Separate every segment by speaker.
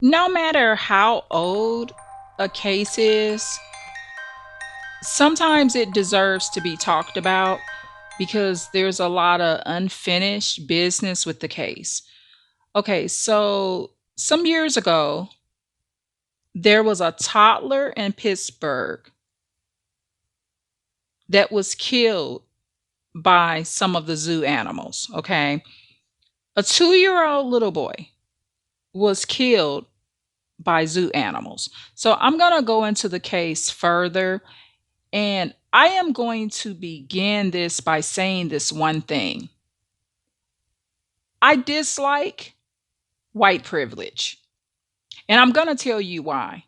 Speaker 1: No matter how old a case is, sometimes it deserves to be talked about because there's a lot of unfinished business with the case. Okay, so some years ago, there was a toddler in Pittsburgh that was killed by some of the zoo animals. Okay, a 2-year-old little boy was killed by zoo animals. So I'm going to go into the case further. And I am going to begin this by saying this one thing. I dislike white privilege, and I'm going to tell you why.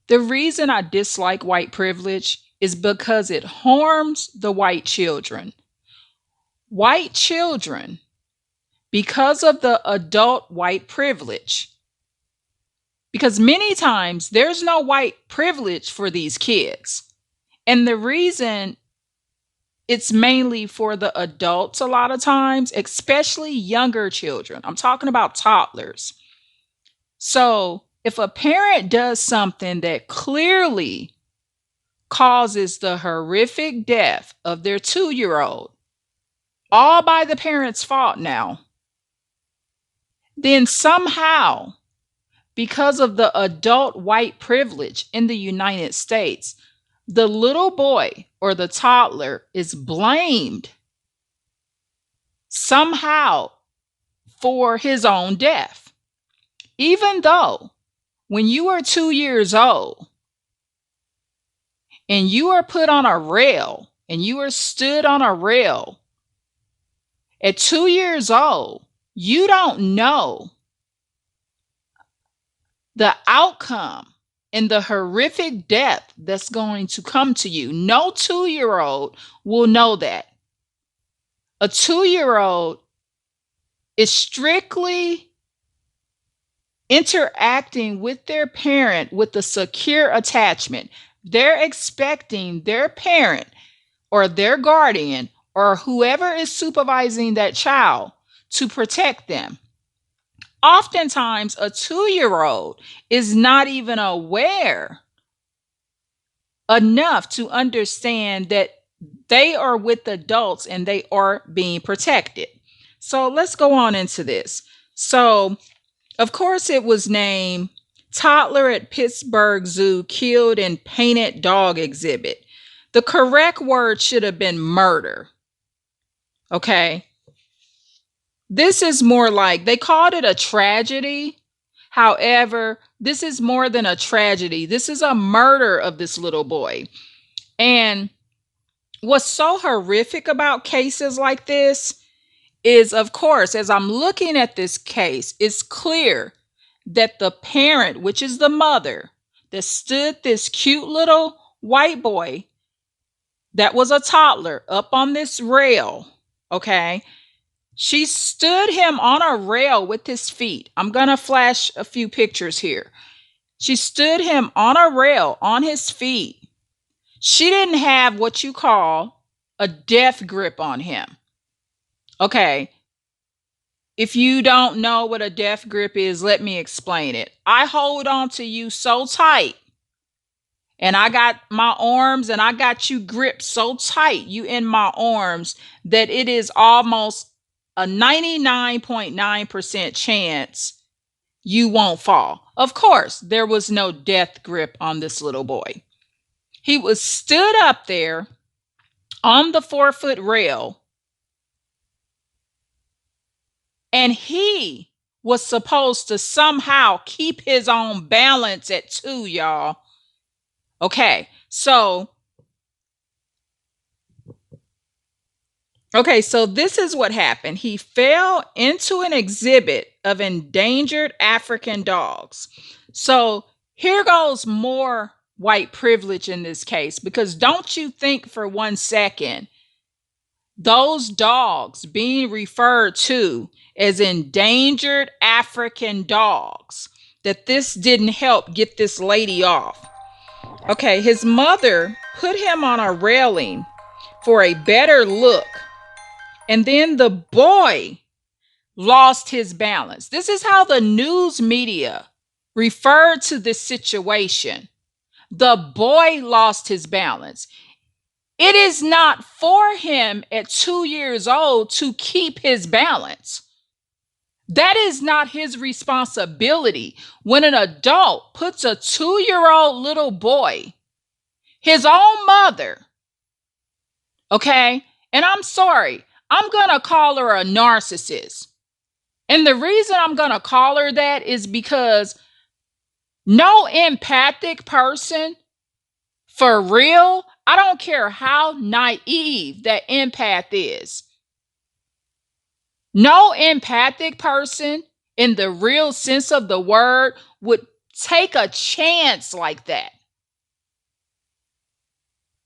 Speaker 1: The reason I dislike white privilege is because it harms the white children. White children, because of the adult white privilege, because many times there's no white privilege for these kids. And the reason it's mainly for the adults a lot of times, especially younger children. I'm talking about toddlers. So, if a parent does something that clearly causes the horrific death of their 2-year-old, all by the parent's fault now, then somehow, because of the adult white privilege in the United States, the little boy or the toddler is blamed somehow for his own death. Even though when you are 2 years old and you are put on a rail and you are stood on a rail at 2 years old, you don't know the outcome and the horrific death that's going to come to you. No 2-year-old will know that. A 2-year-old is strictly interacting with their parent with a secure attachment. They're expecting their parent or their guardian or whoever is supervising that child to protect them. Oftentimes, a 2-year-old is not even aware enough to understand that they are with adults and they are being protected. So let's go on into this. So, of course, it was named Toddler at Pittsburgh Zoo Killed in Painted Dog Exhibit. The correct word should have been murder. Okay. This is more like they called it a tragedy. However, this is more than a tragedy. This is a murder of this little boy. And what's so horrific about cases like this is, of course, as I'm looking at this case, it's clear that the parent, which is the mother, that stood this cute little white boy that was a toddler up on this rail, okay? She stood him on a rail with his feet. I'm going to flash a few pictures here. She stood him on a rail on his feet. She didn't have what you call a death grip on him. Okay. If you don't know what a death grip is, let me explain it. I hold on to you so tight, and I got my arms and I got you gripped so tight, you in my arms, that it is almost a 99.9% chance you won't fall. Of course, there was no death grip on this little boy. He was stood up there on the 4-foot rail, and he was supposed to somehow keep his own balance at 2, y'all. Okay, so this is what happened. He fell into an exhibit of endangered African dogs. So here goes more white privilege in this case, because don't you think for one second those dogs being referred to as endangered African dogs, that this didn't help get this lady off. Okay, his mother put him on a railing for a better look. And then the boy lost his balance. This is how the news media referred to this situation. The boy lost his balance. It is not for him at 2 years old to keep his balance. That is not his responsibility. When an adult puts a 2-year-old little boy, his own mother, okay, and I'm sorry, I'm going to call her a narcissist. And the reason I'm going to call her that is because no empathic person, for real, I don't care how naive that empath is. No empathic person, in the real sense of the word, would take a chance like that.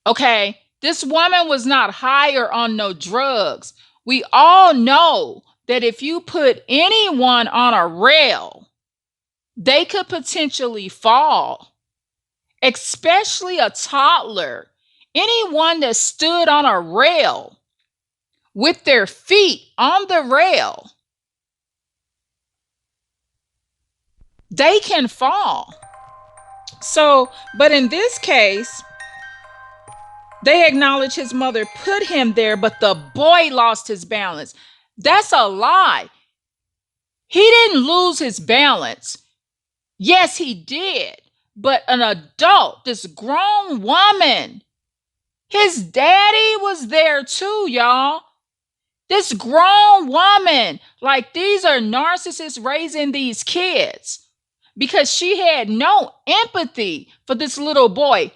Speaker 1: Okay, this woman was not high or on no drugs. We all know that if you put anyone on a rail, they could potentially fall, especially a toddler. Anyone that stood on a rail with their feet on the rail, they can fall. So, but in this case, they acknowledge his mother put him there, but the boy lost his balance. That's a lie. He didn't lose his balance. Yes, he did. But an adult, this grown woman, his daddy was there too, y'all. This grown woman, like these are narcissists raising these kids because she had no empathy for this little boy.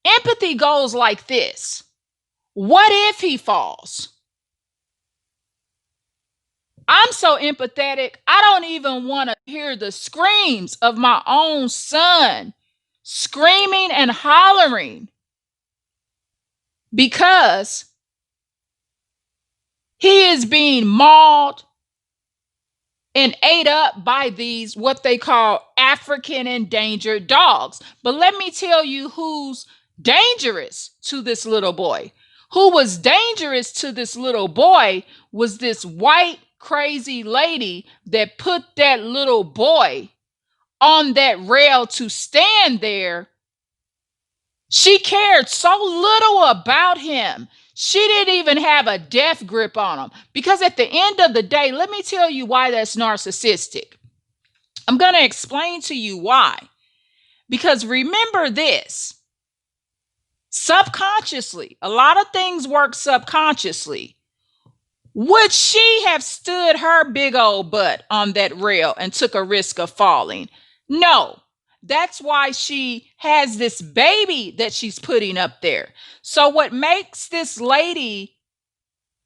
Speaker 1: Empathy goes like this. What if he falls? I'm so empathetic, I don't even want to hear the screams of my own son screaming and hollering because he is being mauled and ate up by these, what they call African endangered dogs. But let me tell you who's dangerous to this little boy. Who was dangerous to this little boy was this white crazy lady that put that little boy on that rail to stand there. She cared so little about him. She didn't even have a death grip on him. Because at the end of the day, let me tell you why that's narcissistic. I'm going to explain to you why. Because remember this, subconsciously, a lot of things work subconsciously. Would she have stood her big old butt on that rail and took a risk of falling? No. That's why she has this baby that she's putting up there. So what makes this lady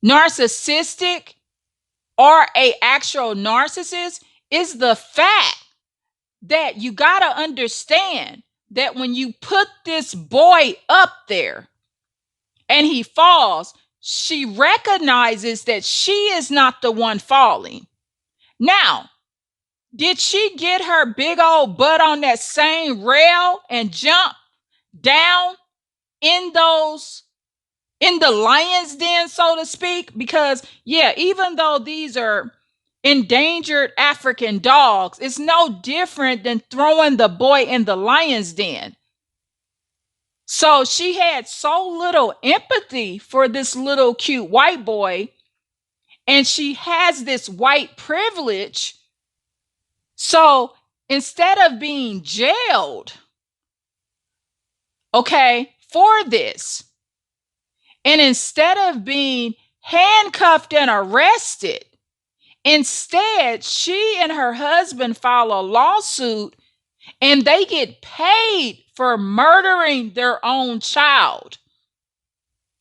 Speaker 1: narcissistic or a actual narcissist is the fact that you got to understand that when you put this boy up there and he falls, she recognizes that she is not the one falling. Now, did she get her big old butt on that same rail and jump down in the lion's den, so to speak? Because, yeah, even though these are endangered African dogs, it's no different than throwing the boy in the lion's den. So she had so little empathy for this little cute white boy, and she has this white privilege. So instead of being jailed, okay, for this, and instead of being handcuffed and arrested, instead, she and her husband file a lawsuit and they get paid for murdering their own child.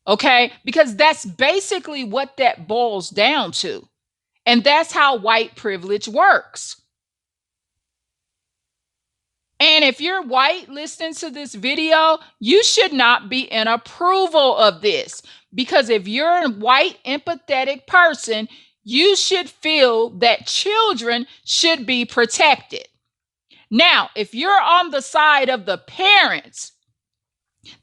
Speaker 1: Okay, because that's basically what that boils down to. And that's how white privilege works. And if you're white listening to this video, you should not be in approval of this. Because if you're a white empathetic person, you should feel that children should be protected. Now, if you're on the side of the parents,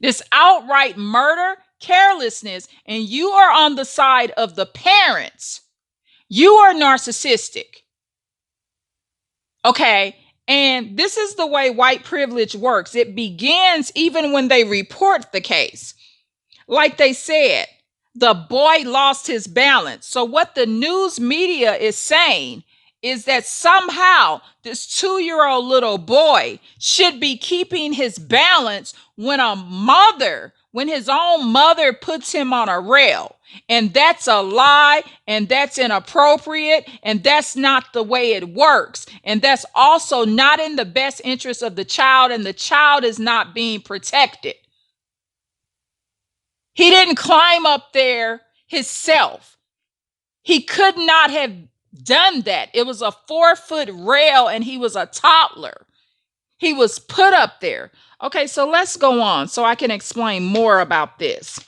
Speaker 1: this outright murder, carelessness, and you are on the side of the parents, You are narcissistic. Okay. And this is the way white privilege works. It begins even when they report the case. Like they said, the boy lost his balance. So, what the news media is saying is that somehow this 2-year-old little boy should be keeping his balance when his own mother puts him on a rail. And that's a lie, and that's inappropriate, and that's not the way it works. And that's also not in the best interest of the child, and the child is not being protected. He didn't climb up there himself. He could not have done that. It was a 4-foot rail and he was a toddler. He was put up there. Okay, so let's go on so I can explain more about this.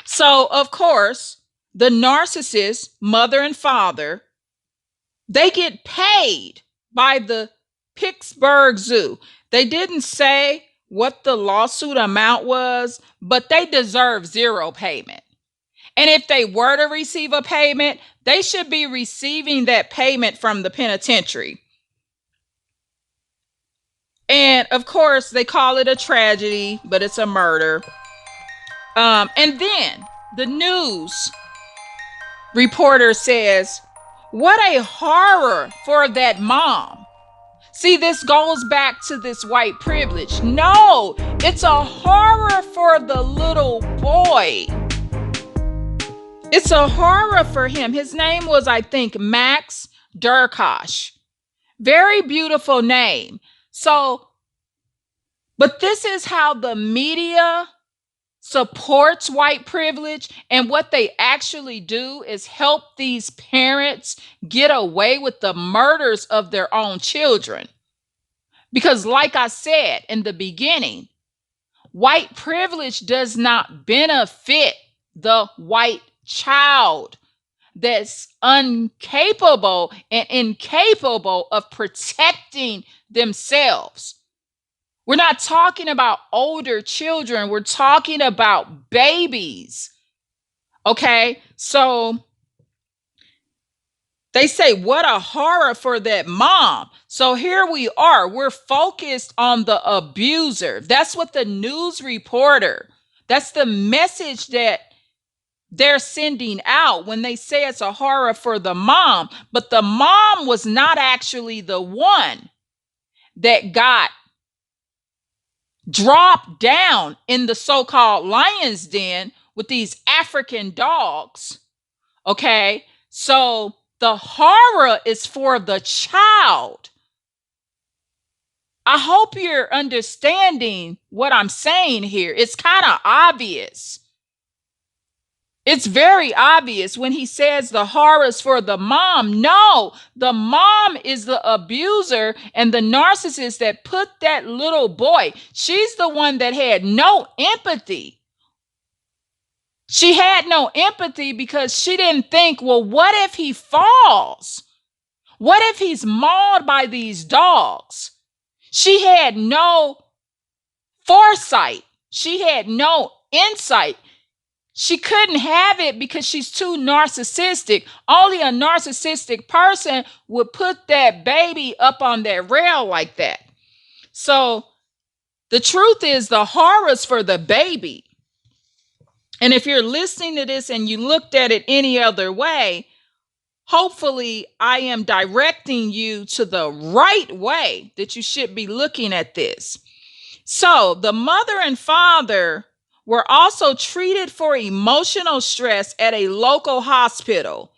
Speaker 1: So, of course, the narcissist, mother and father, they get paid by the Pittsburgh Zoo. They didn't say what the lawsuit amount was, but they deserve zero payment. And if they were to receive a payment, they should be receiving that payment from the penitentiary. And of course, they call it a tragedy, but it's a murder. And then the news reporter says, "What a horror for that mom." See, this goes back to this white privilege. No, it's a horror for the little boy. It's a horror for him. His name was, I think, Max Durkosh. Very beautiful name. So, but this is how the media supports white privilege, and what they actually do is help these parents get away with the murders of their own children. Because like I said in the beginning, white privilege does not benefit the white child that's incapable of protecting themselves. We're not talking about older children. We're talking about babies. Okay, so they say, what a horror for that mom. So here we are. We're focused on the abuser. That's what the news reporter, that's the message that they're sending out when they say it's a horror for the mom. But the mom was not actually the one that got dropped down in the so-called lion's den with these African dogs. Okay, so the horror is for the child. I hope you're understanding what I'm saying here. It's kind of obvious. It's very obvious when he says the horrors for the mom. No, the mom is the abuser and the narcissist that put that little boy. She's the one that had no empathy. She had no empathy because she didn't think, well, what if he falls? What if he's mauled by these dogs? She had no foresight. She had no insight. She couldn't have it because she's too narcissistic. Only a narcissistic person would put that baby up on that rail like that. So the truth is the horrors for the baby. And if you're listening to this and you looked at it any other way, hopefully I am directing you to the right way that you should be looking at this. So the mother and father were also treated for emotional stress at a local hospital.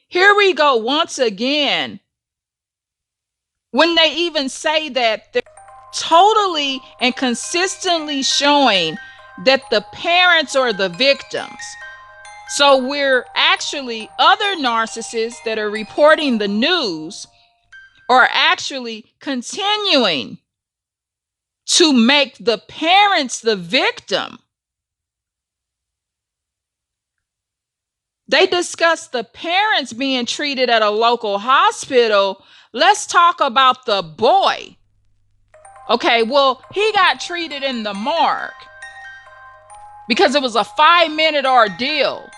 Speaker 1: Here we go once again. When they even say that they're totally and consistently showing that the parents are the victims. So we're actually, other narcissists that are reporting the news are actually continuing to make the parents the victim. They discuss the parents being treated at a local hospital. Let's talk about the boy. Okay, well, he got treated in the morgue because it was a 5-minute ordeal.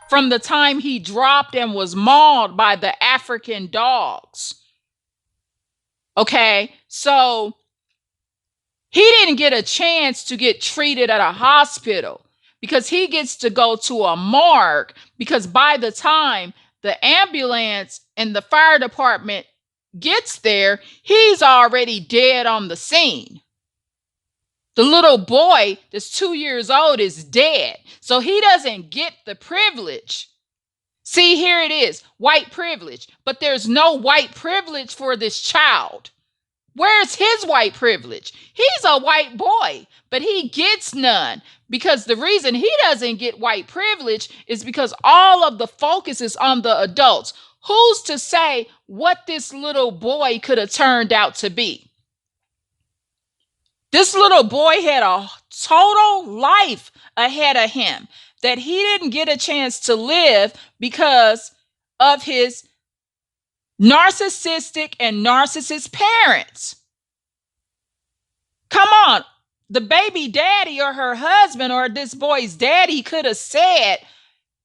Speaker 1: from the time he dropped and was mauled by the African dogs. Okay, so he didn't get a chance to get treated at a hospital because he gets to go to a morgue, because by the time the ambulance and the fire department gets there, he's already dead on the scene. The little boy that's 2 years old is dead. So he doesn't get the privilege. See, here it is, white privilege. But there's no white privilege for this child. Where's his white privilege? He's a white boy, but he gets none, because the reason he doesn't get white privilege is because all of the focus is on the adults. Who's to say what this little boy could have turned out to be? This little boy had a total life ahead of him that he didn't get a chance to live because of his narcissistic and narcissist parents. Come on, the baby daddy or her husband or this boy's daddy could have said,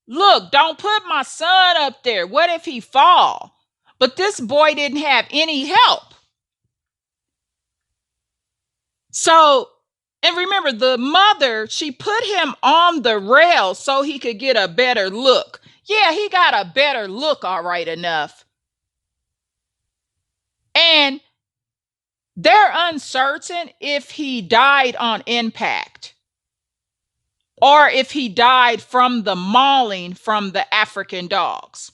Speaker 1: look, don't put my son up there. What if he fall? But this boy didn't have any help. So, and remember, the mother, she put him on the rail so he could get a better look. Yeah, he got a better look, all right enough. And they're uncertain if he died on impact or if he died from the mauling from the African dogs.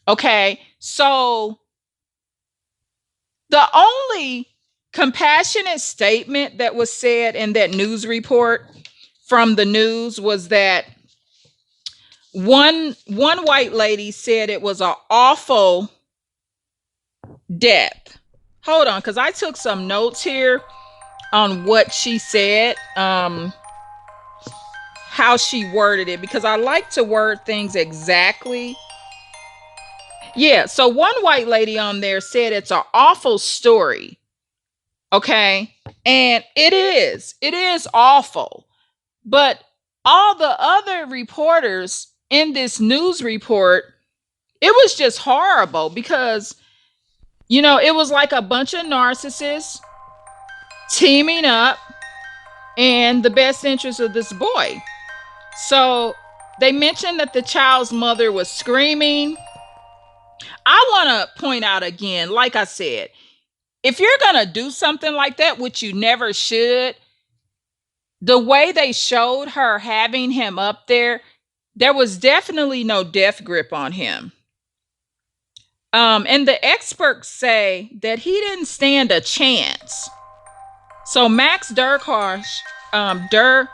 Speaker 1: Okay, so the only compassionate statement that was said in that news report from the news was that one white lady said it was an awful death. Hold on, because I took some notes here on what she said, how she worded it, because I like to word things exactly. Yeah, so one white lady on there said it's an awful story. Okay, and it is awful. But all the other reporters in this news report, it was just horrible because, it was like a bunch of narcissists teaming up in the best interest of this boy. So they mentioned that the child's mother was screaming. I want to point out again, like I said, if you're going to do something like that, which you never should, the way they showed her having him up there was definitely no death grip on him. And the experts say that he didn't stand a chance. So Max Durkosh, Max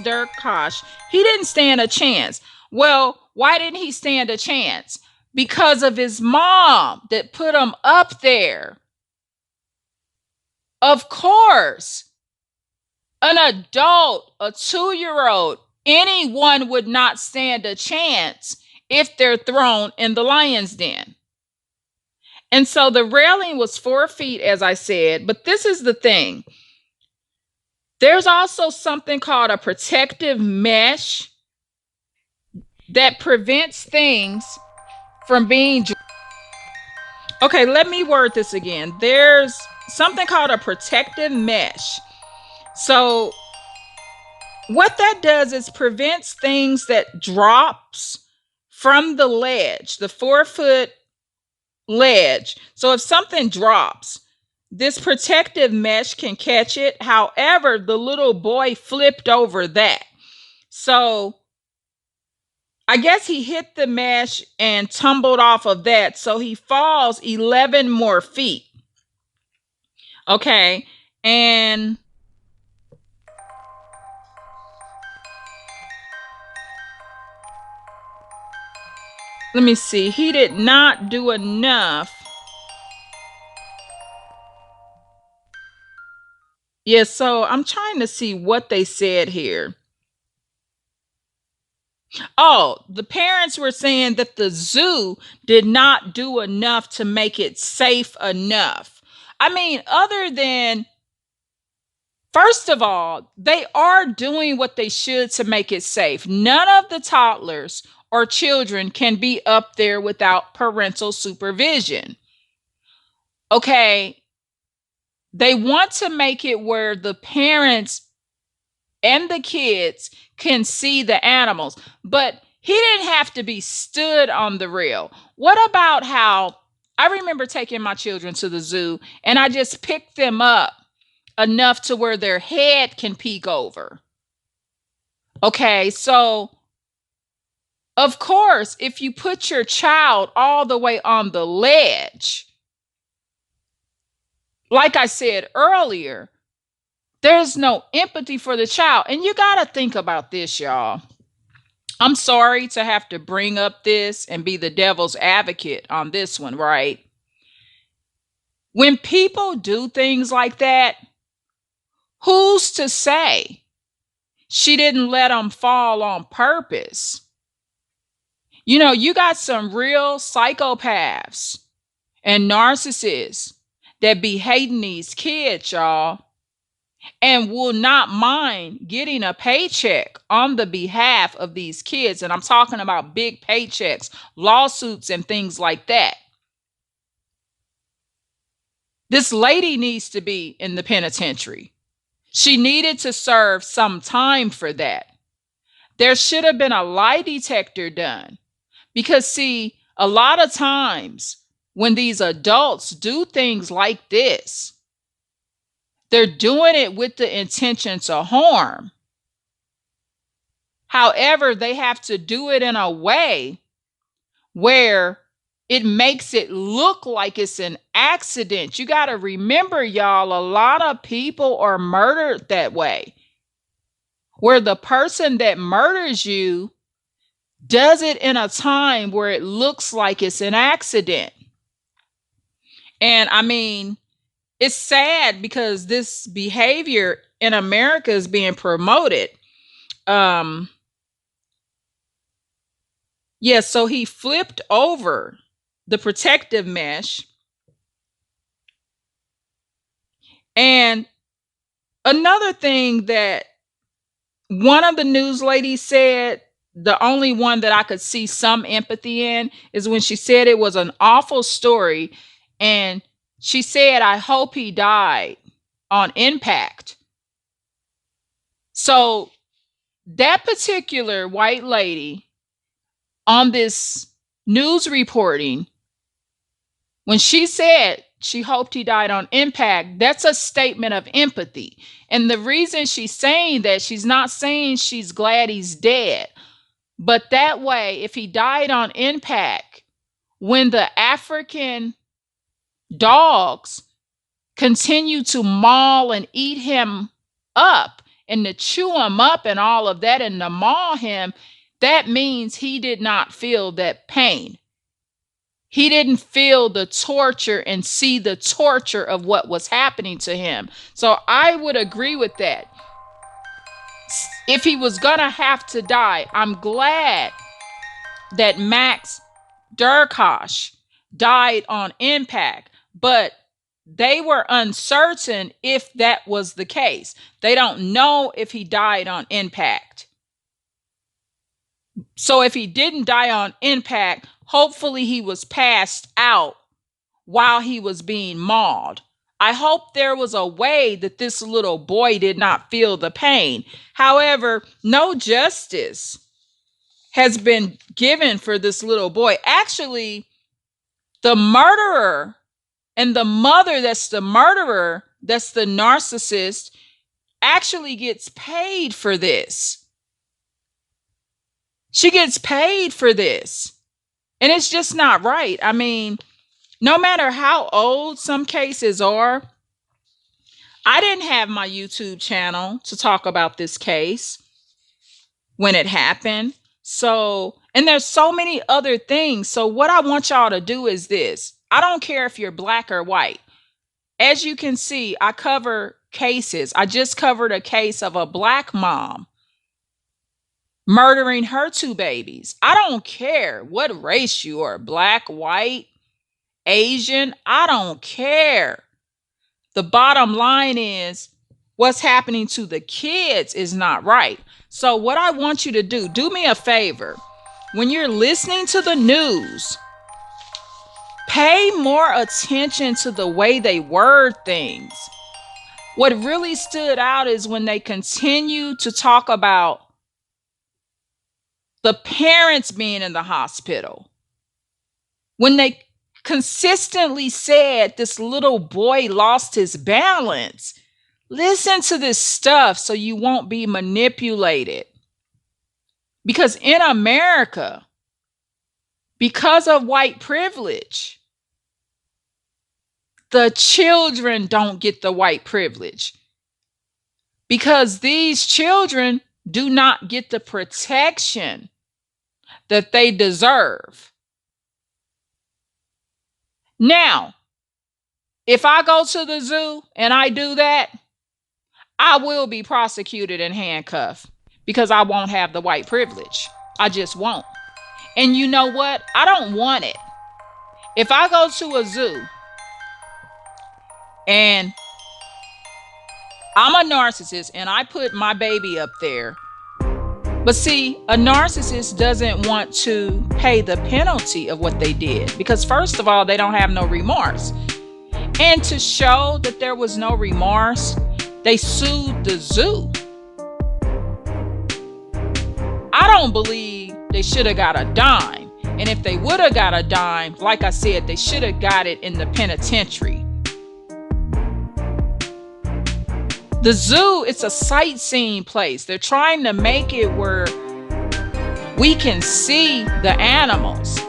Speaker 1: Durkosh, he didn't stand a chance. Well, why didn't he stand a chance? Because of his mom that put him up there. Of course, an adult, a 2-year-old, anyone would not stand a chance if they're thrown in the lion's den. And so the railing was 4 feet, as I said, but this is the thing. There's also something called a protective mesh that prevents things from being. Okay, let me word this again. There's something called a protective mesh. So what that does is prevents things that drops from the ledge, the 4-foot ledge. So if something drops, this protective mesh can catch it. However, the little boy flipped over that. So I guess he hit the mesh and tumbled off of that. So he falls 11 more feet. Okay. And let me see. He did not do enough. Yeah, so I'm trying to see what they said here. Oh, the parents were saying that the zoo did not do enough to make it safe enough. I mean, other than First of all, they are doing what they should to make it safe. None of the toddlers or children can be up there without parental supervision. Okay, they want to make it where the parents and the kids can see the animals, but he didn't have to be stood on the rail. What about how I remember taking my children to the zoo and I just picked them up enough to where their head can peek over? Okay, so of course, if you put your child all the way on the ledge, like I said earlier, there's no empathy for the child. And you got to think about this, y'all. I'm sorry to have to bring up this and be the devil's advocate on this one, right? When people do things like that, who's to say she didn't let them fall on purpose? You know, you got some real psychopaths and narcissists that be hating these kids, y'all, and will not mind getting a paycheck on the behalf of these kids. And I'm talking about big paychecks, lawsuits, and things like that. This lady needs to be in the penitentiary. She needed to serve some time for that. There should have been a lie detector done. Because, see, a lot of times when these adults do things like this, they're doing it with the intention to harm. However, they have to do it in a way where it makes it look like it's an accident. You got to remember, y'all, a lot of people are murdered that way, where the person that murders you does it in a time where it looks like it's an accident. And I mean, it's sad because this behavior in America is being promoted. Yeah, so he flipped over the protective mesh. And another thing that one of the news ladies said, the only one that I could see some empathy in, is when she said it was an awful story. And she said, I hope he died on impact. So that particular white lady on this news reporting, when she said she hoped he died on impact, that's a statement of empathy. And the reason she's saying that, she's not saying she's glad he's dead. But that way, if he died on impact, when the African dogs continue to maul and eat him up and to chew him up and all of that and to maul him, that means he did not feel that pain. He didn't feel the torture and see the torture of what was happening to him. So I would agree with that. If he was going to have to die, I'm glad that Max Durkosh died on impact, but they were uncertain if that was the case. They don't know if he died on impact. So if he didn't die on impact, hopefully he was passed out while he was being mauled. I hope there was a way that this little boy did not feel the pain. However, no justice has been given for this little boy. Actually, the murderer and the mother that's the murderer, that's the narcissist, actually gets paid for this. She gets paid for this. And it's just not right. I mean, no matter how old some cases are, I didn't have my YouTube channel to talk about this case when it happened. So, and there's so many other things. So what I want y'all to do is this. I don't care if you're black or white. As you can see, I cover cases. I just covered a case of a black mom murdering her 2 babies. I don't care what race you are, black, white, Asian, I don't care. The bottom line is what's happening to the kids is not right. So what I want you to do me a favor. When you're listening to the news, pay more attention to the way they word things. What really stood out is when they continue to talk about the parents being in the hospital. When they consistently said this little boy lost his balance. Listen to this stuff so you won't be manipulated. Because in America, because of white privilege, the children don't get the white privilege. Because these children do not get the protection that they deserve. Now, if I go to the zoo and I do that, I will be prosecuted and handcuffed because I won't have the white privilege. I just won't. And you know what? I don't want it. If I go to a zoo and I'm a narcissist and I put my baby up there, but see, a narcissist doesn't want to pay the penalty of what they did because, first of all, they don't have no remorse. And to show that there was no remorse, they sued the zoo. I don't believe they should have got a dime. And if they would have got a dime, like I said, they should have got it in the penitentiary. The zoo, it's a sightseeing place. They're trying to make it where we can see the animals.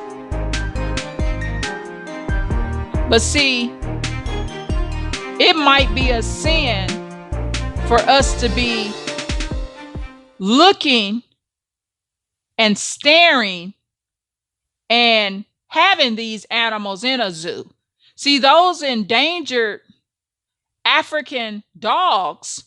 Speaker 1: But see, it might be a sin for us to be looking and staring and having these animals in a zoo. See, those endangered African dogs,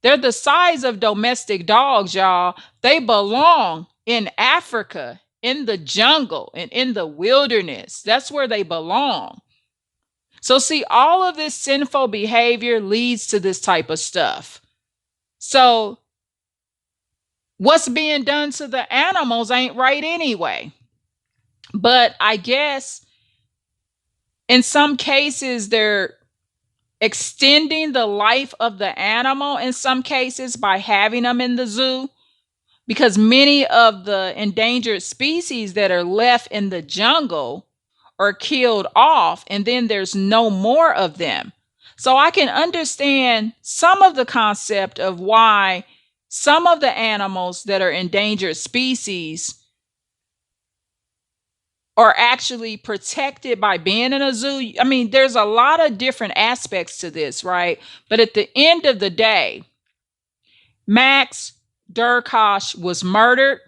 Speaker 1: they're the size of domestic dogs, y'all. They belong in Africa, in the jungle and in the wilderness. That's where they belong. So see, all of this sinful behavior leads to this type of stuff. So what's being done to the animals ain't right anyway. But I guess in some cases, they're extending the life of the animal in some cases by having them in the zoo, because many of the endangered species that are left in the jungle are killed off, and then there's no more of them. So I can understand some of the concept of why some of the animals that are endangered species are actually protected by being in a zoo. I mean, there's a lot of different aspects to this, right? But at the end of the day, Max Durkosh was murdered.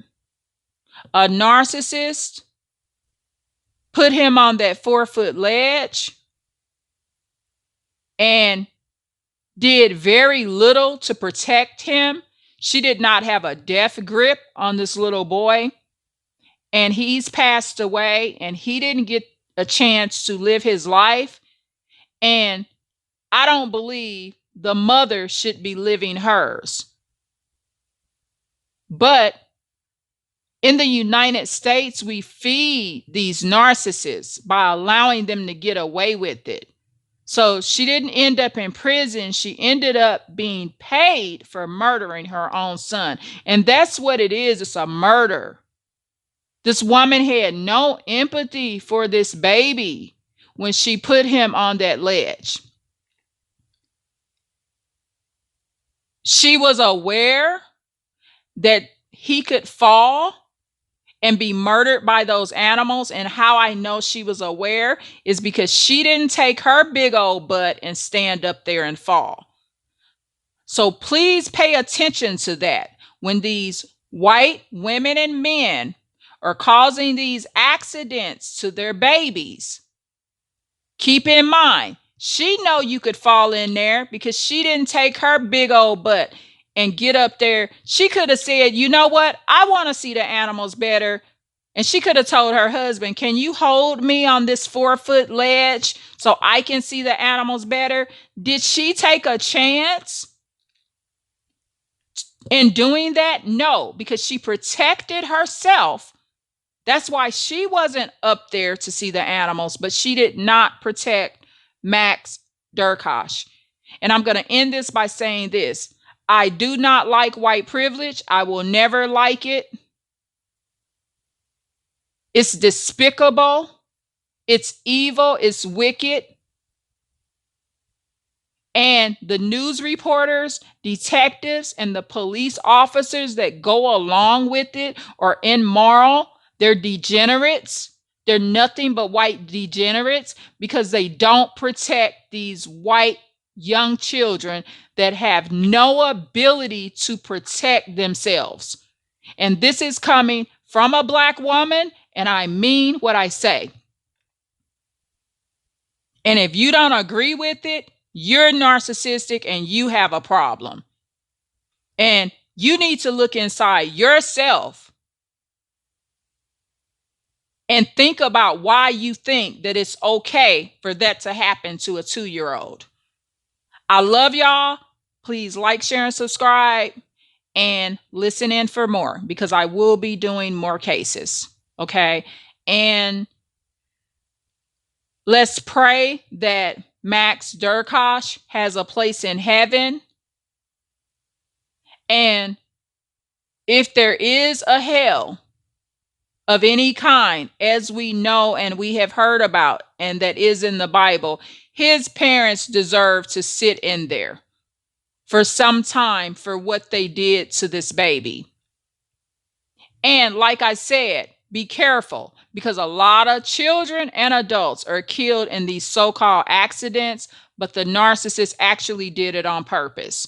Speaker 1: A narcissist put him on that 4-foot ledge and did very little to protect him. She did not have a death grip on this little boy. And he's passed away and he didn't get a chance to live his life. And I don't believe the mother should be living hers. But in the United States, we feed these narcissists by allowing them to get away with it. So she didn't end up in prison. She ended up being paid for murdering her own son. And that's what it is. It's a murder. This woman had no empathy for this baby when she put him on that ledge. She was aware that he could fall and be murdered by those animals. And how I know she was aware is because she didn't take her big old butt and stand up there and fall. So please pay attention to that. When these white women and men are causing these accidents to their babies, keep in mind, she know you could fall in there because she didn't take her big old butt and get up there. She could have said, you know what? I want to see the animals better. And she could have told her husband, can you hold me on this 4-foot ledge so I can see the animals better? Did she take a chance In doing that, no, because she protected herself. That's why she wasn't up there to see the animals, but she did not protect Max Durkosh. And I'm going to end this by saying this. I do not like white privilege. I will never like it. It's despicable. It's evil. It's wicked. And the news reporters, detectives, and the police officers that go along with it are immoral. They're degenerates. They're nothing but white degenerates because they don't protect these white young children that have no ability to protect themselves. And this is coming from a Black woman, and I mean what I say. And if you don't agree with it, you're narcissistic and you have a problem. And you need to look inside yourself and think about why you think that it's okay for that to happen to a 2-year-old. I love y'all. Please like, share, and subscribe, and listen in for more because I will be doing more cases. Okay. And let's pray that Max Durkosh has a place in heaven. And if there is a hell of any kind, as we know and we have heard about, and that is in the Bible, his parents deserve to sit in there for some time for what they did to this baby. And like I said, be careful because a lot of children and adults are killed in these so-called accidents, but the narcissist actually did it on purpose.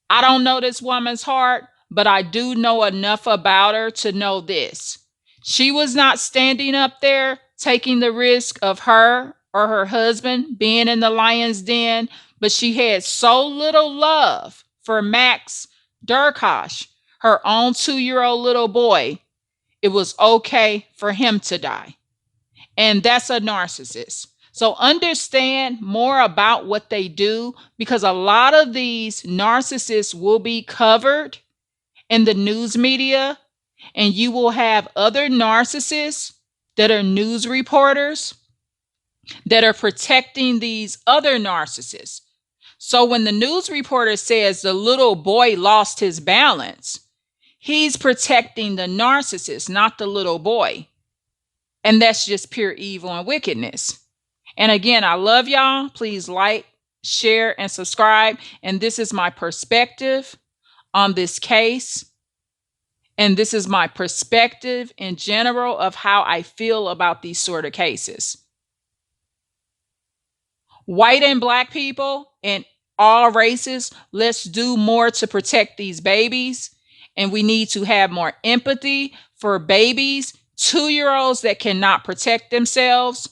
Speaker 1: I don't know this woman's heart, but I do know enough about her to know this. She was not standing up there taking the risk of her or her husband being in the lion's den, but she had so little love for Max Durkosh, her own 2-year-old little boy. It was okay for him to die. And that's a narcissist. So understand more about what they do because a lot of these narcissists will be covered in the news media, and you will have other narcissists that are news reporters that are protecting these other narcissists. So when the news reporter says the little boy lost his balance, he's protecting the narcissist, not the little boy. And that's just pure evil and wickedness. And again, I love y'all. Please like, share, and subscribe. And this is my perspective on this case. And this is my perspective in general of how I feel about these sort of cases. White and Black people and all races, let's do more to protect these babies. And we need to have more empathy for babies, 2-year-olds that cannot protect themselves.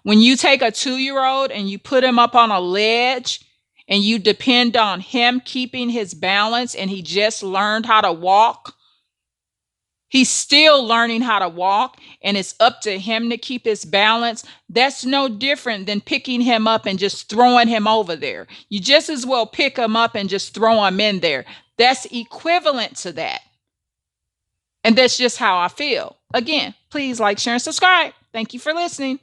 Speaker 1: When you take a 2-year-old and you put him up on a ledge and you depend on him keeping his balance and he just learned how to walk, he's still learning how to walk and it's up to him to keep his balance. That's no different than picking him up and just throwing him over there. You just as well pick him up and just throw him in there. That's equivalent to that. And that's just how I feel. Again, please like, share, and subscribe. Thank you for listening.